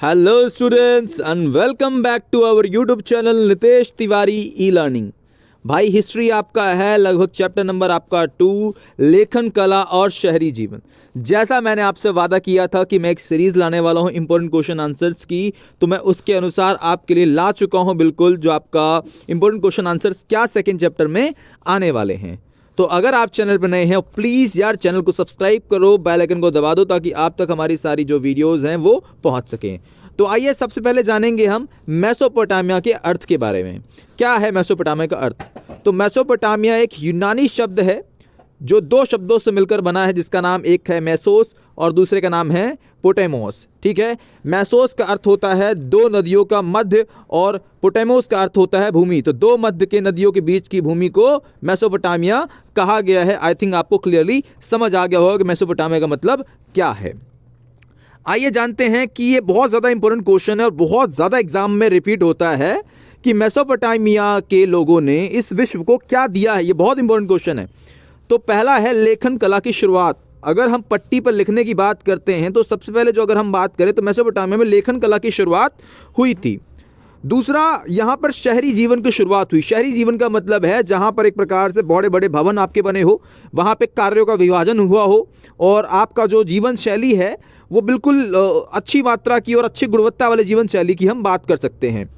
Hello students and welcome back to our YouTube channel Nitesh Tiwari e learning. भाई history आपका है लगभग चैप्टर नंबर आपका 2 लेखन कला और शहरी जीवन। जैसा मैंने आपसे वादा किया था कि मैं एक सीरीज लाने वाला हूं इंपॉर्टेंट क्वेश्चन आंसर्स की, तो मैं उसके अनुसार आपके लिए ला चुका हूं बिल्कुल जो आपका इंपॉर्टेंट क्वेश्चन आंसर्स क्या सेकेंड चैप्टर में आने वाले हैं। तो अगर आप चैनल पर नए हैं प्लीज़ यार चैनल को सब्सक्राइब करो, बेल आइकन को दबा दो ताकि आप तक हमारी सारी जो वीडियोस हैं वो पहुंच सकें। तो आइए सबसे पहले जानेंगे हम मेसोपोटामिया के अर्थ के बारे में। क्या है मेसोपोटामिया का अर्थ? तो मेसोपोटामिया एक यूनानी शब्द है जो 2 शब्दों से मिलकर बना है, जिसका नाम एक है मेसोस और दूसरे का नाम है पोटेमोस। ठीक है, मेसोस का अर्थ होता है 2 नदियों का मध्य और पोटेमोस का अर्थ होता है भूमि। तो 2 मध्य के नदियों के बीच की भूमि को मेसोपोटामिया कहा गया है। आई थिंक आपको क्लियरली समझ आ गया होगा कि मेसोपोटामिया का मतलब क्या है। आइए जानते हैं कि ये बहुत ज़्यादा इंपॉर्टेंट क्वेश्चन है और बहुत ज़्यादा एग्जाम में रिपीट होता है कि मेसोपोटामिया के लोगों ने इस विश्व को क्या दिया है। ये बहुत इंपॉर्टेंट क्वेश्चन है। तो पहला है लेखन कला की शुरुआत। अगर हम पट्टी पर लिखने की बात करते हैं तो सबसे पहले जो अगर हम बात करें तो मेसोपोटामिया में लेखन कला की शुरुआत हुई थी। दूसरा, यहाँ पर शहरी जीवन की शुरुआत हुई। शहरी जीवन का मतलब है जहाँ पर एक प्रकार से बड़े बड़े भवन आपके बने हो, वहाँ पे कार्यों का विभाजन हुआ हो और आपका जो जीवन शैली है वो बिल्कुल अच्छी मात्रा की और अच्छी गुणवत्ता वाले जीवन शैली की हम बात कर सकते हैं।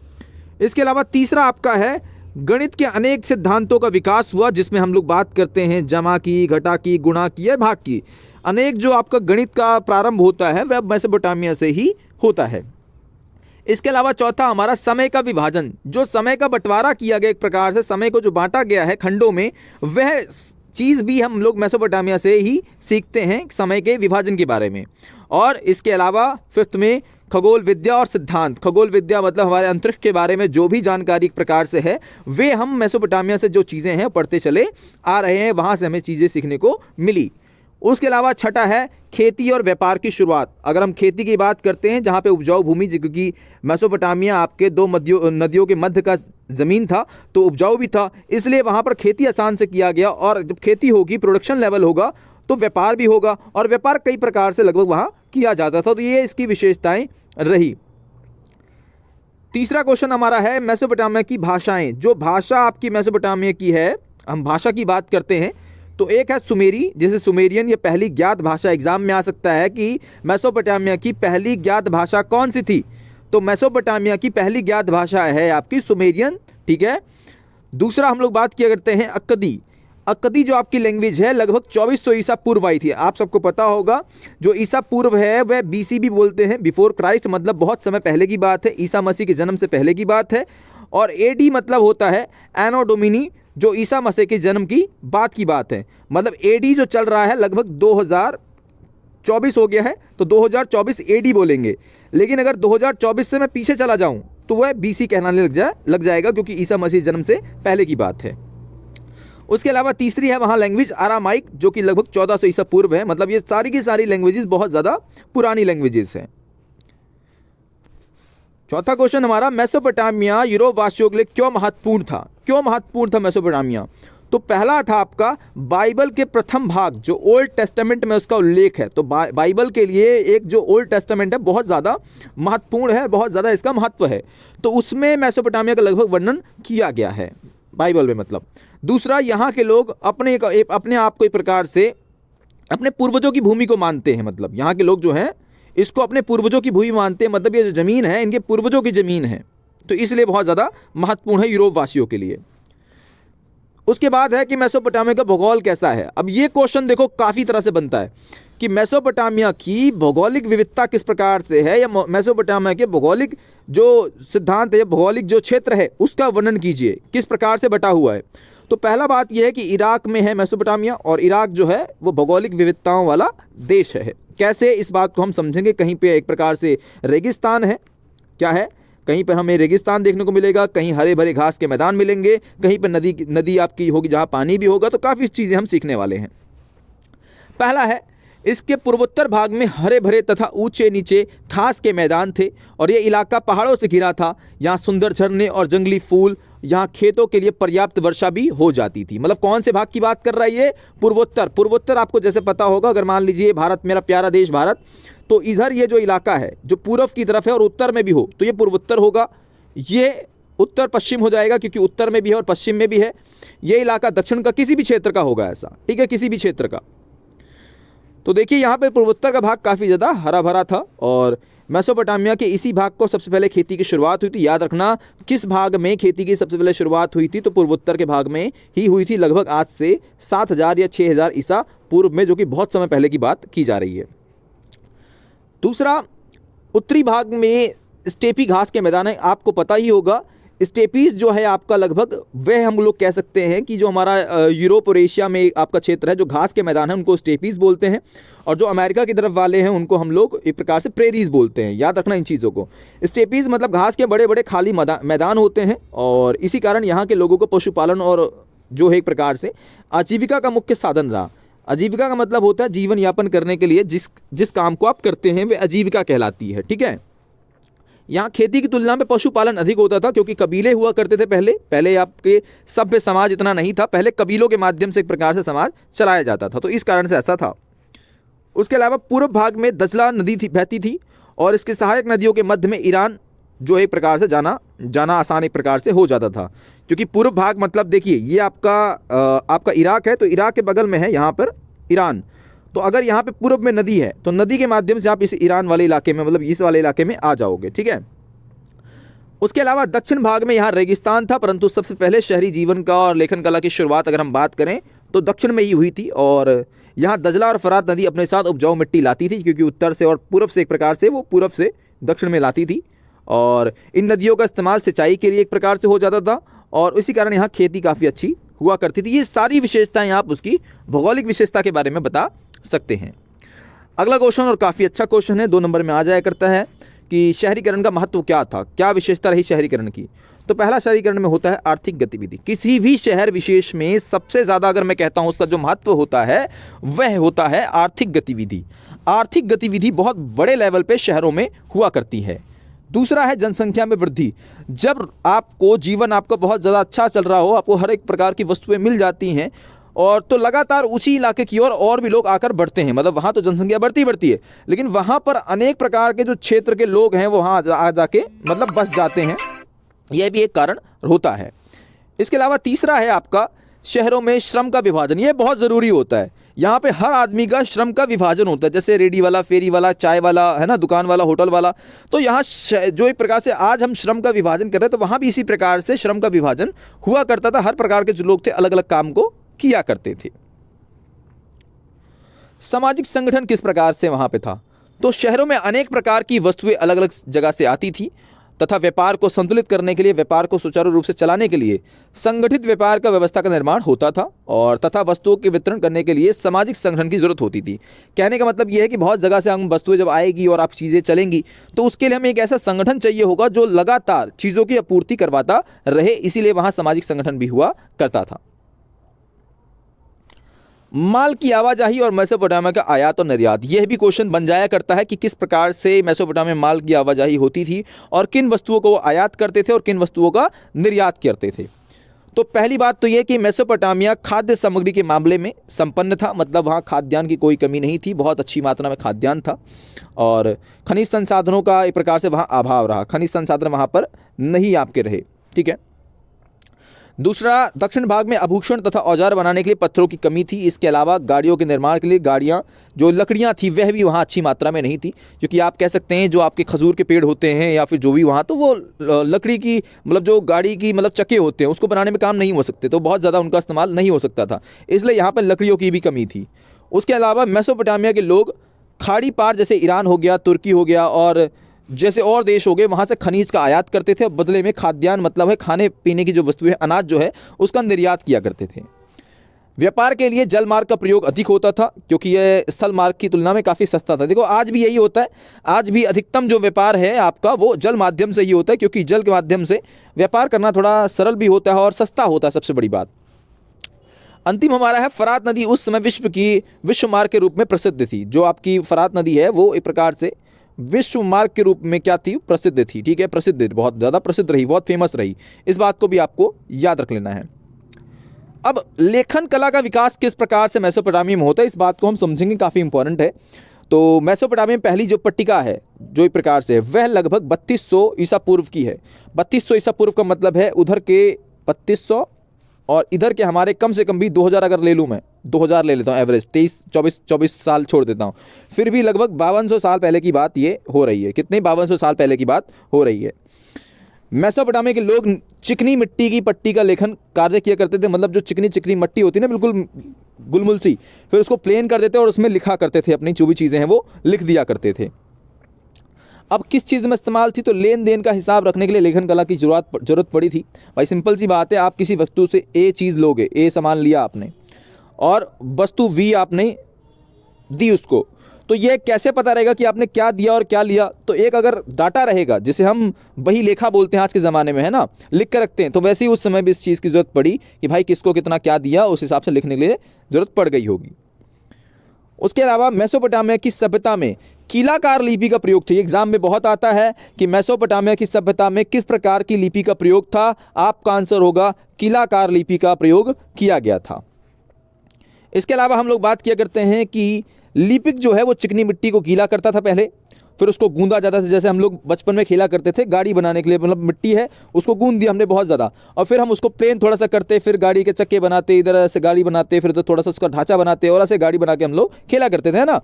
इसके अलावा तीसरा आपका है गणित के अनेक सिद्धांतों का विकास हुआ, जिसमें हम लोग बात करते हैं जमा की, घटा की, गुणा की या भाग की। अनेक जो आपका गणित का प्रारंभ होता है वह मेसोपोटामिया से ही होता है। इसके अलावा चौथा हमारा समय का विभाजन, जो समय का बंटवारा किया गया, एक प्रकार से समय को जो बांटा गया है खंडों में, वह चीज़ भी हम लोग मेसोपोटामिया से ही सीखते हैं समय के विभाजन के बारे में। और इसके अलावा फिफ्थ में खगोल विद्या और सिद्धांत। खगोल विद्या मतलब हमारे अंतरिक्ष के बारे में जो भी जानकारी एक प्रकार से है वे हम मेसोपोटामिया से जो चीज़ें हैं पढ़ते चले आ रहे हैं, वहाँ से हमें चीज़ें सीखने को मिली। उसके अलावा छठा है खेती और व्यापार की शुरुआत। अगर हम खेती की बात करते हैं जहाँ पे उपजाऊ भूमि, क्योंकि मेसोपोटामिया आपके 2 नदियों के मध्य का ज़मीन था तो उपजाऊ भी था, इसलिए वहाँ पर खेती आसान से किया गया। और जब खेती होगी, प्रोडक्शन लेवल होगा तो व्यापार भी होगा और व्यापार कई प्रकार से लगभग वहाँ किया जाता था। तो ये इसकी विशेषताएं रही। तीसरा क्वेश्चन हमारा है मेसोपोटामिया की भाषाएं। जो भाषा आपकी मेसोपोटामिया की है, हम भाषा की बात करते हैं तो एक है सुमेरी, जैसे सुमेरियन, ये पहली ज्ञात भाषा। एग्जाम में आ सकता है कि मेसोपोटामिया की पहली ज्ञात भाषा कौन सी थी। तो मेसोपोटामिया की पहली ज्ञात भाषा है आपकी सुमेरियन। ठीक है। दूसरा हम लोग बात किया करते हैं अक्कदी। अक्कदी जो आपकी लैंग्वेज है लगभग 2400 ईसा पूर्व आई थी। आप सबको पता होगा जो ईसा पूर्व है वह BC भी बोलते हैं, बिफोर क्राइस्ट, मतलब बहुत समय पहले की बात है, ईसा मसीह के जन्म से पहले की बात है। और AD मतलब होता है एनो डोमिनी, जो ईसा मसीह के जन्म की बात है। मतलब AD जो चल रहा है लगभग 2024 हो गया है तो 2024 AD बोलेंगे। लेकिन अगर 2024 से मैं पीछे चला जाऊं तो वह BC कहलाने लग जाएगा, क्योंकि ईसा मसीह जन्म से पहले की बात है। उसके अलावा तीसरी है वहाँ लैंग्वेज अरामाइक, जो कि लगभग 1400 ईसा पूर्व है। मतलब ये सारी की सारी लैंग्वेजेस बहुत ज़्यादा पुरानी लैंग्वेजेस हैं। चौथा क्वेश्चन हमारा मेसोपोटामिया यूरोप वासियों के लिए क्यों महत्वपूर्ण था? क्यों महत्वपूर्ण था मेसोपोटामिया? तो पहला था आपका बाइबल के प्रथम भाग, जो ओल्ड टेस्टामेंट में उसका उल्लेख है। तो बाइबल के लिए एक जो ओल्ड टेस्टामेंट है बहुत ज़्यादा महत्वपूर्ण है, बहुत ज़्यादा इसका महत्व है। तो उसमें मेसोपोटामिया का लगभग वर्णन किया गया है बाइबल में। मतलब दूसरा, यहाँ के लोग अपने आप को एक प्रकार से अपने पूर्वजों की भूमि को मानते हैं। मतलब यहाँ के लोग जो हैं इसको अपने पूर्वजों की भूमि मानते हैं, मतलब ये जो ज़मीन है इनके पूर्वजों की ज़मीन है, तो इसलिए बहुत ज़्यादा महत्वपूर्ण है यूरोप वासियों के लिए। उसके बाद है कि मेसोपोटामिया का भूगोल कैसा है। अब ये क्वेश्चन देखो काफ़ी तरह से बनता है कि मेसोपोटामिया की भौगोलिक विविधता किस प्रकार से है, या मेसोपोटामिया के भौगोलिक जो सिद्धांत है, भौगोलिक जो क्षेत्र है उसका वर्णन कीजिए, किस प्रकार से बटा हुआ है। तो पहला बात यह है कि इराक में है मेसोपोटामिया, और इराक जो है वो भौगोलिक विविधताओं वाला देश है। कैसे, इस बात को हम समझेंगे। कहीं पे एक प्रकार से रेगिस्तान है, क्या है, कहीं पर हमें रेगिस्तान देखने को मिलेगा, कहीं हरे भरे घास के मैदान मिलेंगे, कहीं पर नदी आपकी होगी जहाँ पानी भी होगा। तो काफ़ी चीज़ें हम सीखने वाले हैं। पहला है इसके पूर्वोत्तर भाग में हरे भरे तथा ऊंचे नीचे घास के मैदान थे और ये इलाका पहाड़ों से घिरा था। यहाँ सुंदर झरने और जंगली फूल, यहाँ खेतों के लिए पर्याप्त वर्षा भी हो जाती थी। मतलब कौन से भाग की बात कर रहा है ये? पूर्वोत्तर। पूर्वोत्तर आपको जैसे पता होगा, अगर मान लीजिए भारत, मेरा प्यारा देश भारत, तो इधर ये जो इलाका है जो पूर्व की तरफ है और उत्तर में भी हो तो ये पूर्वोत्तर होगा, ये उत्तर पश्चिम हो जाएगा क्योंकि उत्तर में भी है और पश्चिम में भी है। ये इलाका दक्षिण का किसी भी क्षेत्र का होगा ऐसा, ठीक है, किसी भी क्षेत्र का। तो देखिए यहाँ पे पूर्वोत्तर का भाग काफ़ी ज़्यादा हरा भरा था और मेसोपोटामिया के इसी भाग को सबसे पहले खेती की शुरुआत हुई थी। याद रखना किस भाग में खेती की सबसे पहले शुरुआत हुई थी, तो पूर्वोत्तर के भाग में ही हुई थी, लगभग आज से 7000 या 6000 ईसा पूर्व में, जो कि बहुत समय पहले की बात की जा रही है। दूसरा, उत्तरी भाग में स्टेपी घास के मैदान है, आपको पता ही होगा। स्टेपीज जो है आपका लगभग वह हम लोग कह सकते हैं कि जो हमारा यूरोप और एशिया में आपका क्षेत्र है, जो घास के मैदान है उनको स्टेपीज बोलते हैं, और जो अमेरिका की तरफ वाले हैं उनको हम लोग एक प्रकार से प्रेरीज बोलते हैं। याद रखना इन चीज़ों को। स्टेपीज मतलब घास के बड़े बड़े खाली मैदान होते हैं, और इसी कारण यहाँ के लोगों को पशुपालन और जो है एक प्रकार से आजीविका का मुख्य साधन रहा। आजीविका का मतलब होता है जीवन यापन करने के लिए जिस काम को आप करते हैं वे आजीविका कहलाती है, ठीक है। यहाँ खेती की तुलना में पशुपालन अधिक होता था क्योंकि कबीले हुआ करते थे। पहले आपके सभ्य समाज इतना नहीं था, पहले कबीलों के माध्यम से एक प्रकार से समाज चलाया जाता था, तो इस कारण से ऐसा था। उसके अलावा पूर्व भाग में दजला नदी बहती थी और इसके सहायक नदियों के मध्य में ईरान जो एक प्रकार से जाना आसान एक प्रकार से हो जाता था, क्योंकि पूर्व भाग मतलब देखिए ये आपका इराक है, तो इराक के बगल में है यहाँ पर ईरान। तो अगर यहाँ पे पूर्व में नदी है तो नदी के माध्यम से आप इस ईरान वाले इलाके में मतलब इस वाले इलाके में आ जाओगे, ठीक है। उसके अलावा दक्षिण भाग में यहाँ रेगिस्तान था, परंतु सबसे पहले शहरी जीवन का और लेखन कला की शुरुआत अगर हम बात करें तो दक्षिण में ही हुई थी, और यहाँ दजला और फरात नदी अपने साथ उपजाऊ मिट्टी लाती थी, क्योंकि उत्तर से और पूर्व से एक प्रकार से वो पूर्व से दक्षिण में लाती थी, और इन नदियों का इस्तेमाल सिंचाई के लिए एक प्रकार से हो जाता था, और इसी कारण यहाँ खेती काफ़ी अच्छी हुआ करती थी। ये सारी विशेषताएं आप उसकी भौगोलिक विशेषता के बारे में बता सकते हैं। अगला क्वेश्चन और काफ़ी अच्छा क्वेश्चन है, 2 नंबर में आ जाया करता है कि शहरीकरण का महत्व क्या था, क्या विशेषता रही शहरीकरण की। तो पहला शहरीकरण में होता है आर्थिक गतिविधि। किसी भी शहर विशेष में सबसे ज़्यादा अगर मैं कहता हूँ उसका जो महत्व होता है वह होता है आर्थिक गतिविधि। आर्थिक गतिविधि बहुत बड़े लेवल पे शहरों में हुआ करती है। दूसरा है जनसंख्या में वृद्धि। जब आपको जीवन आपका बहुत ज़्यादा अच्छा चल रहा हो, आपको हर एक प्रकार की वस्तुएं मिल जाती हैं, और तो लगातार उसी इलाके की ओर और भी लोग आकर बढ़ते हैं, मतलब वहाँ तो जनसंख्या बढ़ती है, लेकिन वहाँ पर अनेक प्रकार के जो क्षेत्र के लोग हैं वो वहाँ आ जाके मतलब बस जाते हैं, यह भी एक कारण होता है। इसके अलावा तीसरा है आपका शहरों में श्रम का विभाजन। ये बहुत ज़रूरी होता है। यहाँ पे हर आदमी का श्रम का विभाजन होता है, जैसे रेडी वाला, फेरी वाला, चाय वाला, है ना, दुकान वाला, होटल वाला। तो यहाँ जो एक प्रकार से आज हम श्रम का विभाजन कर रहे हैं, तो वहाँ भी इसी प्रकार से श्रम का विभाजन हुआ करता था। हर प्रकार के जो लोग थे अलग अलग काम को किया करते थे। सामाजिक संगठन किस प्रकार से वहाँ पे था, तो शहरों में अनेक प्रकार की वस्तुएं अलग अलग जगह से आती थी, तथा व्यापार को संतुलित करने के लिए, व्यापार को सुचारू रूप से चलाने के लिए संगठित व्यापार का व्यवस्था का निर्माण होता था, और तथा वस्तुओं के वितरण करने के लिए सामाजिक संगठन की जरूरत होती थी। कहने का मतलब यह है कि बहुत जगह से हम वस्तुएं जब आएगी और आप चीज़ें चलेंगी, तो उसके लिए हमें एक ऐसा संगठन चाहिए होगा जो लगातार चीज़ों की आपूर्ति करवाता रहे, इसीलिए वहाँ सामाजिक संगठन भी हुआ करता था। माल की आवाजाही और मेसोपोटामिया का आयात और निर्यात, यह भी क्वेश्चन बन जाया करता है कि किस प्रकार से मेसोपोटामिया में माल की आवाजाही होती थी और किन वस्तुओं को वो आयात करते थे और किन वस्तुओं का निर्यात करते थे। तो पहली बात तो यह कि मेसोपोटामिया खाद्य सामग्री के मामले में संपन्न था, मतलब वहाँ खाद्यान्न की कोई कमी नहीं थी, बहुत अच्छी मात्रा में खाद्यान्न था, और खनिज संसाधनों का एक प्रकार से वहाँ अभाव रहा, खनिज संसाधन वहाँ पर नहीं आपके रहे, ठीक है। दूसरा, दक्षिण भाग में आभूषण तथा औजार बनाने के लिए पत्थरों की कमी थी। इसके अलावा गाड़ियों के निर्माण के लिए गाड़ियाँ जो लकड़ियाँ थी वह भी वहाँ अच्छी मात्रा में नहीं थी, क्योंकि आप कह सकते हैं जो आपके खजूर के पेड़ होते हैं या फिर जो भी वहाँ, तो वो लकड़ी की मतलब जो गाड़ी की मतलब चक्के होते हैं उसको बनाने में काम नहीं हो सकते, तो बहुत ज़्यादा उनका इस्तेमाल नहीं हो सकता था, इसलिए यहाँ पर लकड़ियों की भी कमी थी। उसके अलावा मेसोपोटामिया के लोग खाड़ी पार जैसे ईरान हो गया, तुर्की हो गया और जैसे और देश हो गए, वहाँ से खनिज का आयात करते थे और बदले में खाद्यान्न मतलब है खाने पीने की जो वस्तुएं, अनाज जो है उसका निर्यात किया करते थे। व्यापार के लिए जल मार्ग का प्रयोग अधिक होता था, क्योंकि यह स्थल मार्ग की तुलना में काफ़ी सस्ता था। देखो आज भी यही होता है, आज भी अधिकतम जो व्यापार है आपका वो जल माध्यम से ही होता है, क्योंकि जल के माध्यम से व्यापार करना थोड़ा सरल भी होता है और सस्ता होता है, सबसे बड़ी बात। अंतिम हमारा है फरात नदी। उस समय विश्व मार्ग के रूप में प्रसिद्ध थी। जो आपकी फरात नदी है वो एक प्रकार से विश्व मार्ग के रूप में क्या थी, प्रसिद्ध थी, ठीक है, प्रसिद्ध, बहुत ज़्यादा प्रसिद्ध रही, बहुत फेमस रही। इस बात को भी आपको याद रख लेना है। अब लेखन कला का विकास किस प्रकार से मेसोपोटामिया में होता है, इस बात को हम समझेंगे, काफ़ी इंपॉर्टेंट है। तो मेसोपोटामिया में पहली जो पट्टिका है जो एक प्रकार से वह लगभग 3200 ईसा पूर्व की है। 3200 ईसा पूर्व का मतलब है उधर के 3200 और इधर के हमारे कम से कम भी 2000 अगर ले लूँ, मैं 2000 ले लेता हूँ एवरेज, 24 साल छोड़ देता हूँ, फिर भी लगभग 5200 साल पहले की बात ये हो रही है। कितने? 5200 साल पहले की बात हो रही है। मेसोपोटामिया के लोग चिकनी मिट्टी की पट्टी का लेखन कार्य किया करते थे, मतलब जो चिकनी चिकनी मिट्टी होती है ना, बिल्कुल गुलमुल सी, फिर उसको प्लेन कर देते और उसमें लिखा करते थे, अपनी जो भी चीज़ें हैं वो लिख दिया करते थे। अब किस चीज़ में इस्तेमाल थी? तो लेन देन का हिसाब रखने के लिए लेखन कला की जरूरत पड़ी थी। भाई सिंपल सी बात है, आप किसी वस्तु से ए चीज़ लोगे, ए सामान लिया आपने और वस्तु वी आपने दी उसको, तो ये कैसे पता रहेगा कि आपने क्या दिया और क्या लिया? तो एक अगर डाटा रहेगा जिसे हम वही लेखा बोलते हैं आज के ज़माने में, है ना, लिख कर रखते हैं, तो वैसे ही उस समय भी इस चीज़ की ज़रूरत पड़ी कि भाई किसको कितना क्या दिया, उस हिसाब से लिखने के लिए ज़रूरत पड़ गई होगी। उसके अलावा मेसोपोटामिया की सभ्यता में कीलाकार लिपि का प्रयोग था। एग्जाम में बहुत आता है कि मेसोपोटामिया की सभ्यता में किस प्रकार की लिपि का प्रयोग था। आपका आंसर होगा कीलाकार लिपि का प्रयोग किया गया था। इसके अलावा हम लोग बात किया करते हैं कि लिपिक जो है वो चिकनी मिट्टी को गीला करता था पहले, फिर उसको गूंदा जाता था। जैसे हम लोग बचपन में खेला करते थे गाड़ी बनाने के लिए, मतलब मिट्टी है उसको गूंद दिया हमने बहुत ज़्यादा, और फिर हम उसको प्लेन थोड़ा सा करते, फिर गाड़ी के चक्के बनाते, इधर ऐसे गाड़ी बनाते, फिर तो थोड़ा सा उसका ढांचा बनाते और ऐसे गाड़ी बना के हम लोग खेला करते थे, है ना।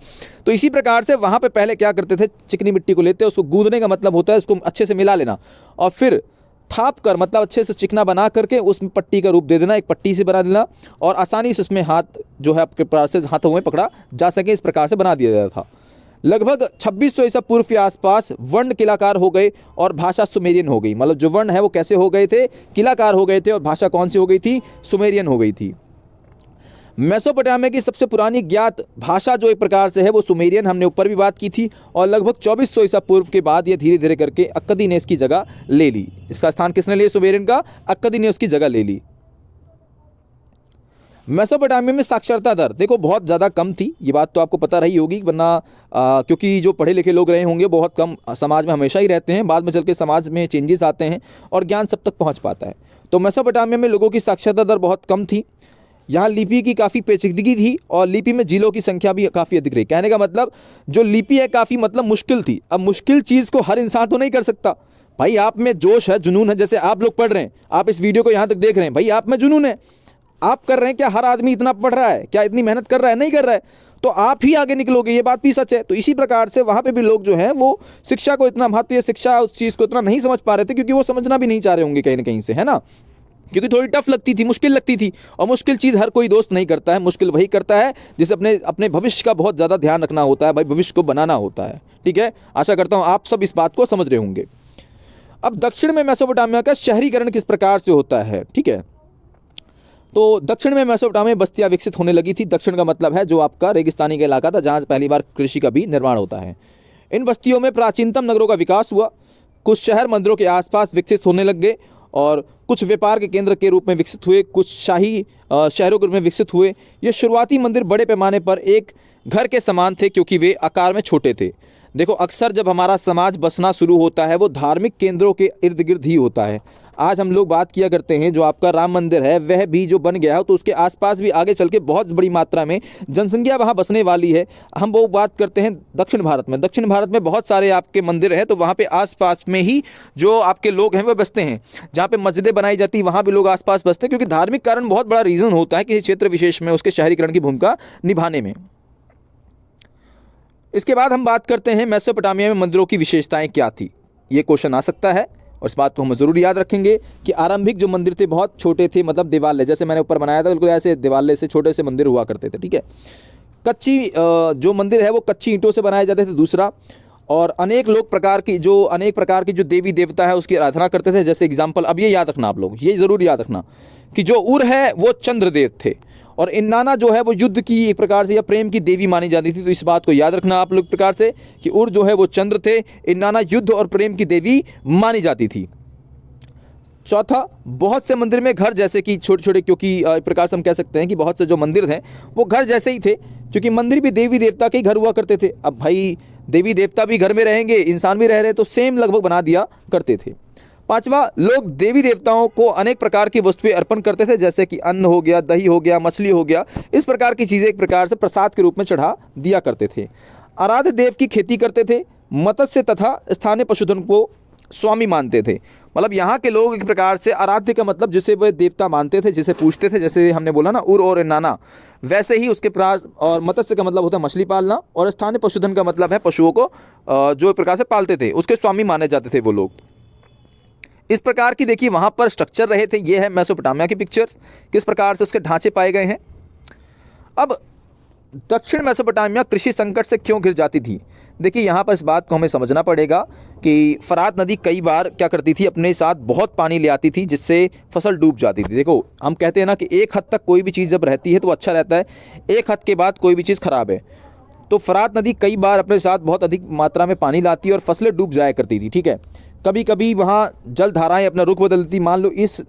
तो इसी प्रकार से वहाँ पर पहले क्या करते थे, चिकनी मिट्टी को लेते, उसको गूंदने का मतलब होता है उसको अच्छे से मिला लेना और फिर थाप कर, मतलब अच्छे से चिकना बना करके उसमें पट्टी का रूप दे देना, एक पट्टी से बना देना और आसानी से उसमें हाथ जो है आपके पास से हाथों में पकड़ा जा सके, इस प्रकार से बना दिया जाता था। लगभग 2600 ईसा पूर्व के आसपास वर्ण किलाकार हो गए और भाषा सुमेरियन हो गई। मतलब जो वर्ण है वो कैसे हो गए थे? किलाकार हो गए थे, और भाषा कौन सी हो गई थी? सुमेरियन हो गई थी। मेसोपोटामिया की सबसे पुरानी ज्ञात भाषा जो एक प्रकार से है वो सुमेरियन, हमने ऊपर भी बात की थी, और लगभग 2400 ईसा पूर्व के बाद ये धीरे धीरे करके अक्कदी ने इसकी जगह ले ली। इसका स्थान किसने लिया? सुमेरियन का। अक्कदी ने उसकी जगह ले ली। मेसोपोटामिया में साक्षरता दर देखो बहुत ज़्यादा कम थी, ये बात तो आपको पता रही होगी, वरना क्योंकि जो पढ़े लिखे लोग रहे होंगे बहुत कम समाज में हमेशा ही रहते हैं, बाद में चल के समाज में चेंजेस आते हैं और ज्ञान सब तक पहुंच पाता है। तो मेसोपोटामिया में लोगों की साक्षरता दर बहुत कम थी। यहाँ लिपि की काफ़ी पेचीदगी थी और लिपि में झीलों की संख्या भी काफ़ी अधिक रही। कहने का मतलब जो लिपि है काफ़ी मतलब मुश्किल थी। अब मुश्किल चीज़ को हर इंसान तो नहीं कर सकता। भाई आप में जोश है, जुनून है, जैसे आप लोग पढ़ रहे हैं, आप इस वीडियो को यहाँ तक देख रहे हैं, भाई आप में जुनून है, आप कर रहे हैं। क्या हर आदमी इतना पढ़ रहा है? क्या इतनी मेहनत कर रहा है? नहीं कर रहा है, तो आप ही आगे निकलोगे, ये बात भी सच है। तो इसी प्रकार से वहाँ पे भी लोग जो हैं वो शिक्षा को इतना महत्व, शिक्षा उस चीज़ को इतना नहीं समझ पा रहे थे, क्योंकि वो समझना भी नहीं चाह रहे होंगे कहीं ना कहीं से, है ना, क्योंकि थोड़ी टफ लगती थी, मुश्किल लगती थी। और मुश्किल चीज़ हर कोई दोस्त नहीं करता है, मुश्किल वही करता है जिसे अपने भविष्य का बहुत ज़्यादा ध्यान रखना होता है, भाई भविष्य को बनाना होता है। ठीक है, आशा करता हूँ आप सब इस बात को समझ रहे होंगे। अब दक्षिण में मेसोपोटामिया का शहरीकरण किस प्रकार से होता है? ठीक है, तो दक्षिण में मेसोपोटामिया में बस्तियां विकसित होने लगी थी। दक्षिण का मतलब है जो आपका रेगिस्तानी का इलाका था, जहाँ पहली बार कृषि का भी निर्माण होता है। इन बस्तियों में प्राचीनतम नगरों का विकास हुआ। कुछ शहर मंदिरों के आसपास विकसित होने लग गए और कुछ व्यापार के केंद्र के रूप में विकसित हुए, कुछ शाही शहरों के रूप में विकसित हुए। ये शुरुआती मंदिर बड़े पैमाने पर एक घर के समान थे, क्योंकि वे आकार में छोटे थे। देखो अक्सर जब हमारा समाज बसना शुरू होता है वो धार्मिक केंद्रों के इर्द गिर्द ही होता है। आज हम लोग बात किया करते हैं जो आपका राम मंदिर है वह भी जो बन गया हो, तो उसके आसपास भी आगे चल के बहुत बड़ी मात्रा में जनसंख्या वहाँ बसने वाली है। हम वो बात करते हैं दक्षिण भारत में। दक्षिण भारत में बहुत सारे आपके मंदिर हैं, तो वहाँ पे आसपास में ही जो आपके लोग हैं वो बसते हैं। जहाँ पे मस्जिदें बनाई जाती है वहाँ भी लोग आसपास बसते हैं, क्योंकि धार्मिक कारण बहुत बड़ा रीज़न होता है किसी क्षेत्र विशेष में उसके शहरीकरण की भूमिका निभाने में। इसके बाद हम बात करते हैं मेसोपोटामिया में मंदिरों की विशेषताएं क्या थी। ये क्वेश्चन आ सकता है और इस बात को हम ज़रूर याद रखेंगे कि आरंभिक जो मंदिर थे बहुत छोटे थे, मतलब दिवाले, जैसे मैंने ऊपर बनाया था बिल्कुल ऐसे दिवाले से छोटे से मंदिर हुआ करते थे। ठीक है, कच्ची जो मंदिर है वो कच्ची ईंटों से बनाए जाते थे। दूसरा, और अनेक प्रकार की जो देवी देवता है उसकी आराधना करते थे। जैसे एग्जाम्पल, अब ये याद रखना, आप लोग ये ज़रूर याद रखना कि जो उर है वो चंद्रदेव थे और इन्नाना जो है वो युद्ध की एक प्रकार से या प्रेम की देवी मानी जाती थी। तो इस बात को याद रखना आप लोग प्रकार से कि उर जो है वो चंद्र थे, इन्नाना युद्ध और प्रेम की देवी मानी जाती थी। चौथा, बहुत से मंदिर में घर जैसे कि छोटे छोटे, क्योंकि एक प्रकार से हम कह सकते हैं कि बहुत से जो मंदिर हैं वो घर जैसे ही थे, क्योंकि मंदिर भी देवी देवता के घर हुआ करते थे। अब भाई देवी देवता भी घर में रहेंगे, इंसान भी रह रहे, तो सेम लगभग बना दिया करते थे। पांचवा, लोग देवी देवताओं को अनेक प्रकार की वस्तुएं अर्पण करते थे, जैसे कि अन्न हो गया, दही हो गया, मछली हो गया, इस प्रकार की चीज़ें एक प्रकार से प्रसाद के रूप में चढ़ा दिया करते थे। आराध्य देव की खेती करते थे, मत्स्य तथा स्थानीय पशुधन को स्वामी मानते थे। मतलब यहाँ के लोग एक प्रकार से आराध्य का मतलब जिसे वे देवता मानते थे, जिसे पूजते थे, जैसे हमने बोला ना उर और नाना, वैसे ही उसके प्रकार। और मत्स्य का मतलब होता है मछली पालना, और स्थानीय पशुधन का मतलब है पशुओं को जो एक प्रकार से पालते थे, उसके स्वामी माने जाते थे वो लोग। इस प्रकार की देखिए वहाँ पर स्ट्रक्चर रहे थे। ये है मेसोपोटामिया की पिक्चर, किस प्रकार से उसके ढांचे पाए गए हैं। अब दक्षिण मेसोपोटामिया कृषि संकट से क्यों घिर जाती थी? देखिए यहाँ पर इस बात को हमें समझना पड़ेगा कि फरात नदी कई बार क्या करती थी, अपने साथ बहुत पानी ले आती थी, जिससे फसल डूब जाती थी। देखो हम कहते हैं ना कि एक हद तक कोई भी चीज़ जब रहती है तो अच्छा रहता है, एक हद के बाद कोई भी चीज़ खराब है। तो फरात नदी कई बार अपने साथ बहुत अधिक मात्रा में पानी लाती और फसलें डूब जाया करती थी, ठीक है। कभी कभी वहाँ जल धाराएँ अपना रुख बदलती। मान लो इस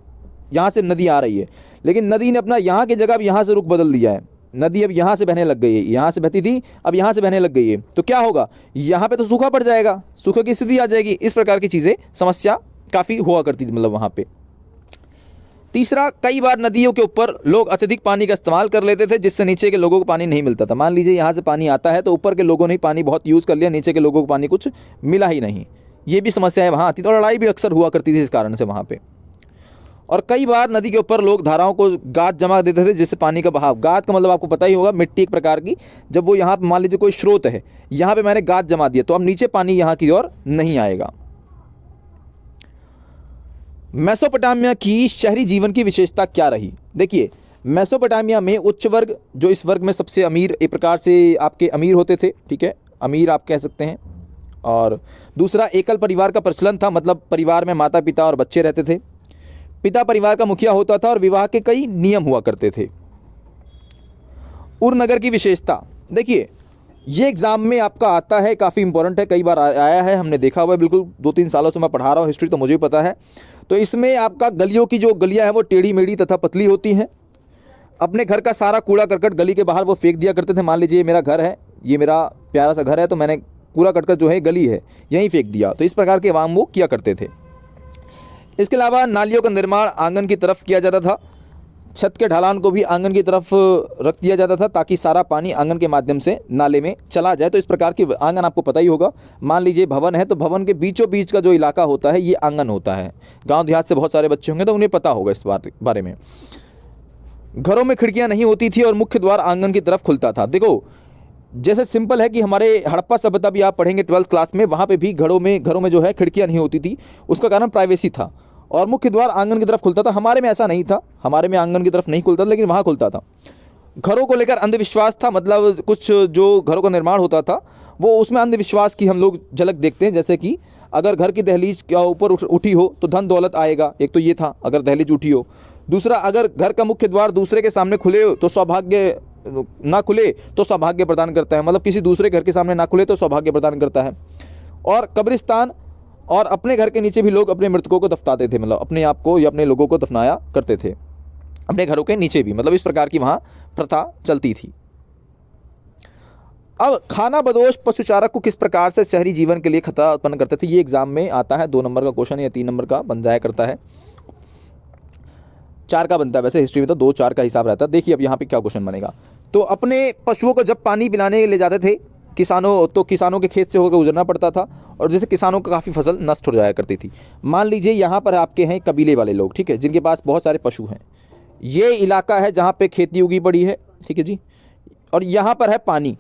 यहाँ से नदी आ रही है, लेकिन नदी ने अपना यहाँ की जगह अब यहाँ से रुख बदल दिया है। नदी अब यहाँ से बहने लग गई है, यहाँ से बहती थी अब यहाँ से बहने लग गई है, तो क्या होगा, यहाँ पे तो सूखा पड़ जाएगा, सूखे की स्थिति आ जाएगी। इस प्रकार की चीज़ें समस्या काफ़ी हुआ करती थी मतलब वहाँ पे। तीसरा, कई बार नदियों के ऊपर लोग अत्यधिक पानी का इस्तेमाल कर लेते थे, जिससे नीचे के लोगों को पानी नहीं मिलता था। मान लीजिए यहाँ से पानी आता है तो ऊपर के लोगों ने पानी बहुत यूज़ कर लिया, नीचे के लोगों को पानी कुछ मिला ही नहीं। ये भी समस्याएं वहाँ आती थी, और लड़ाई भी अक्सर हुआ करती थी इस कारण से वहाँ पे। और कई बार नदी के ऊपर लोग धाराओं को गाद जमा देते थे, जिससे पानी का बहाव, गाद का मतलब आपको पता ही होगा, मिट्टी एक प्रकार की, जब वो यहाँ मान लीजिए कोई स्रोत है, यहाँ पे मैंने गाद जमा दिया तो अब नीचे पानी यहाँ की ओर नहीं आएगा। मेसोपोटामिया की शहरी जीवन की विशेषता क्या रही? देखिए मेसोपोटामिया में उच्च वर्ग, जो इस वर्ग में सबसे अमीर एक प्रकार से आपके अमीर होते थे, ठीक है, अमीर आप कह सकते हैं। और दूसरा, एकल परिवार का प्रचलन था, मतलब परिवार में माता पिता और बच्चे रहते थे। पिता परिवार का मुखिया होता था और विवाह के कई नियम हुआ करते थे। उर नगर की विशेषता, देखिए ये एग्जाम में आपका आता है, काफ़ी इंपॉर्टेंट है, कई बार आया है, हमने देखा हुआ है, बिल्कुल 2-3 सालों से मैं पढ़ा रहा हूँ हिस्ट्री, तो मुझे भी पता है। तो इसमें आपका गलियों की जो गलियाँ हैं वो टेढ़ी मेढ़ी तथा पतली होती हैं। अपने घर का सारा कूड़ा करकट गली के बाहर वो फेंक दिया करते थे। मान लीजिए मेरा घर है, ये मेरा प्यारा सा घर है, तो मैंने कूड़ा करकट जो है गली है यहीं फेंक दिया। तो इस प्रकार के काम वो किया करते थे। इसके अलावा नालियों का निर्माण आंगन की तरफ किया जाता था। छत के ढलान को भी आंगन की तरफ रख दिया जाता था, ताकि सारा पानी आंगन के माध्यम से नाले में चला जाए। तो इस प्रकार के आंगन आपको पता ही होगा। मान लीजिए भवन है, तो भवन के बीचों बीच का जो इलाका होता है ये आंगन होता है। गांव देहात से बहुत सारे बच्चे होंगे तो उन्हें पता होगा इस बारे में। घरों में खिड़कियां नहीं होती थी और मुख्य द्वार आंगन की तरफ खुलता था। देखो जैसे सिंपल है कि हमारे हड़प्पा सभ्यता भी आप पढ़ेंगे 12th क्लास में, वहाँ पे भी घरों में जो है खिड़कियाँ नहीं होती थी। उसका कारण प्राइवेसी था और मुख्य द्वार आंगन की तरफ खुलता था। हमारे में ऐसा नहीं था, हमारे में आंगन की तरफ नहीं खुलता था, लेकिन वहाँ खुलता था। घरों को लेकर अंधविश्वास था, मतलब कुछ जो घरों का निर्माण होता था वो उसमें अंधविश्वास की हम लोग झलक देखते हैं। जैसे कि अगर घर की दहलीज के ऊपर उठी हो तो धन दौलत आएगा, एक तो ये था अगर दहलीज उठी हो। दूसरा, अगर घर का मुख्य द्वार दूसरे के सामने खुले हो तो सौभाग्य ना खुले तो सौभाग्य प्रदान करता है, मतलब किसी दूसरे घर के सामने ना खुले तो सौभाग्य प्रदान करता है। और कब्रिस्तान और अपने घर के नीचे भी लोग अपने मृतकों को दफनाते थे, मतलब अपने आप को या अपने लोगों को दफनाया करते थे अपने घरों के नीचे भी, मतलब इस प्रकार की वहाँ प्रथा चलती थी। अब खाना बदोश पशुचारक को किस प्रकार से शहरी जीवन के लिए खतरा उत्पन्न करते थे? ये एग्जाम में आता है, 2 नंबर का क्वेश्चन या 3 नंबर का बन जाया करता है, 4 का बनता है वैसे हिस्ट्री में, तो 2-4 का हिसाब रहता है। देखिए अब यहाँ पे क्या क्वेश्चन बनेगा। तो अपने पशुओं को जब पानी पिलाने ले जाते थे किसानों के खेत से होकर गुजरना पड़ता था, और जैसे किसानों का काफ़ी फसल नष्ट हो जाया करती थी। मान लीजिए यहाँ पर आपके हैं कबीले वाले लोग, ठीक है, जिनके पास बहुत सारे पशु हैं। ये इलाका है जहाँ पे खेती उगी पड़ी है, ठीक है जी, और यहाँ पर है पानी।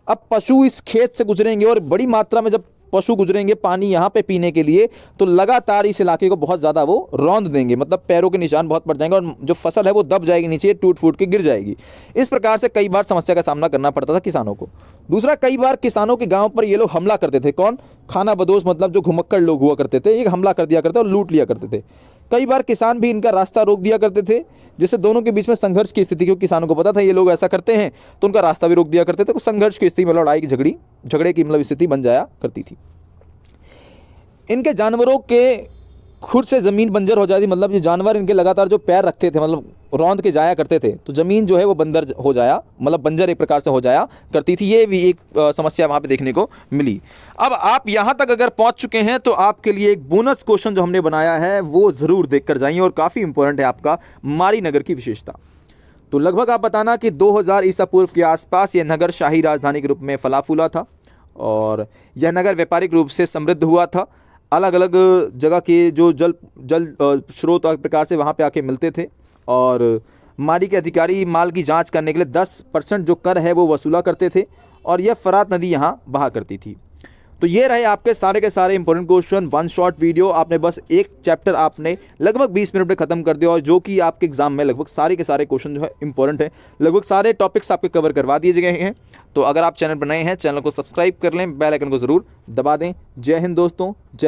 अब पशु इस खेत से गुजरेंगे और बड़ी मात्रा में जब पशु गुजरेंगे पानी यहाँ पे पीने के लिए, तो लगातार इस इलाके को बहुत ज़्यादा वो रौंद देंगे, मतलब पैरों के निशान बहुत पड़ जाएंगे और जो फसल है वो दब जाएगी नीचे, टूट फूट के गिर जाएगी। इस प्रकार से कई बार समस्या का सामना करना पड़ता था किसानों को। दूसरा, कई बार किसानों के गाँव पर ये लोग हमला करते थे। कौन? खाना बदोश, मतलब जो घुमक्कड़ लोग हुआ करते थे, ये हमला कर दिया करते और लूट लिया करते थे। कई बार किसान भी इनका रास्ता रोक दिया करते थे, जिससे दोनों के बीच में संघर्ष की स्थिति, क्योंकि किसानों को पता था ये लोग ऐसा करते हैं तो उनका रास्ता भी रोक दिया करते थे। तो संघर्ष की स्थिति में लड़ाई की झगड़े की मतलब स्थिति बन जाया करती थी। इनके जानवरों के खुद से ज़मीन बंजर हो जाती, मतलब ये जानवर इनके लगातार जो पैर रखते थे, मतलब रौंद के जाया करते थे, तो ज़मीन जो है वो बंजर हो जाया, मतलब बंजर एक प्रकार से हो जाया करती थी। ये भी एक समस्या वहाँ पे देखने को मिली। अब आप यहाँ तक अगर पहुँच चुके हैं तो आपके लिए एक बोनस क्वेश्चन जो हमने बनाया है वो ज़रूर देख कर जाइए, और काफ़ी इंपॉर्टेंट है आपका मारी नगर की विशेषता। तो लगभग आप बताना कि 2000 ईसा पूर्व के आसपास ये नगर शाही राजधानी के रूप में फला फूला था। और यह नगर व्यापारिक रूप से समृद्ध हुआ था। अलग अलग जगह के जो जल स्रोत और प्रकार से वहाँ पे आके मिलते थे और माली के अधिकारी माल की जांच करने के लिए 10% जो कर है वो वसूला करते थे और यह फरात नदी यहाँ बहा करती थी। तो ये रहे आपके सारे के सारे important question. One shot video, आपने बस एक चैप्टर आपने लगभग 20 मिनट में खत्म कर दिया और जो कि आपके एग्जाम में लगभग सारे के सारे क्वेश्चन जो है इंपॉर्टेंट है, लगभग सारे टॉपिक्स आपके कवर करवा दिए गए हैं। तो अगर आप चैनल पर नए हैं, चैनल को सब्सक्राइब कर लें, बेल आइकन को जरूर दबा दें। जय हिंद दोस्तों, जय